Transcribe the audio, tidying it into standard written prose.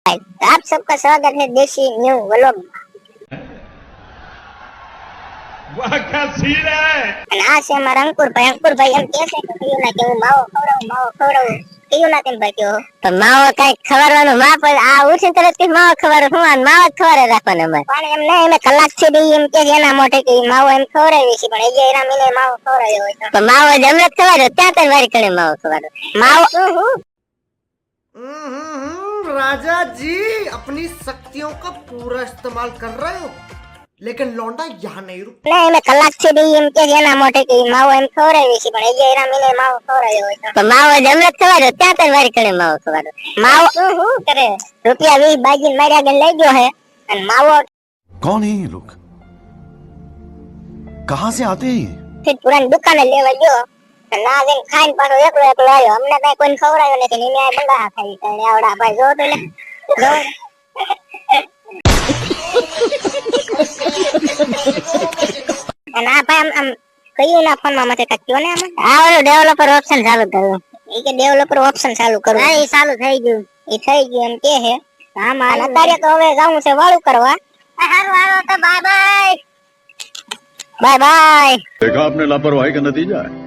आप सबका स्वागत है देसी न्यू व्लॉग वाह क्या सीन है। અને આ છે અમારા અંકુરભાઈ એમ કહે છે કે કયું ના કે હું માવો ખવડાવું કયું ના તેમ ભાઈ કયો તો માવો કઈ ખવડાવવાનું માપ આ ઉઠીને તરત કે માવો ખવડાવ હું આ માવો જ ખવડાવે રાખવાનો અમારે પણ એમ નહીં એમ કલાક છે દી એમ કે એના મોઢે કે માવો એમ ખવડાવી છે પણ એ એના મિલે માવો ખવડાવ્યો હોય તો માવો જ અમને ખવડાવ્યો ત્યાં તને વારી કણે માવો ખવડાવ્યો માવો राजा जी अपनी शक्तियों का पूरा इस्तेमाल कर रहे हो लेकिन लौंडा यहाँ नहीं रुक नहीं मैं कलाक से दी एम के एना मोटे કે માવો એમ ખવડાવી છે પણ એ એના મિલે માવો ખવડાવ્યો હોય તો માવો જ અમને ખવડાવ્યો ત્યાં તને વારી કણે માવો ખવડાવ્યો માવો શું કરે રૂપિયા 20 બાજીને માર્યા ગન લઈ ગયો હે અને માવો कौन है ये लोग कहां से आते हैं फिर पुरानी दुकाने लेवा गयो ના જેમ ખાઈને પાછો એકલો આવ્યો અમને કઈ કોઈ ખવડાવ્યો નથી ને મેં બંગા ખાઈ તને આવડા ભાઈ જો તો લે જો અને આ ભાઈ આમ કયું ના ફોન માં મતે કચ્યો ને આમાં આ ઓલો ડેવલપર ઓપ્શન ચાલુ કર્યું એ કે ડેવલપર ઓપ્શન ચાલુ કરું હા એ ચાલુ થઈ ગયું એમ કે હે હા મારે અત્યારે તો હવે જાવું છે વાળું કરવા હારું હાલો તો બાય બાય देखा आपने लापरवाही का नतीजा है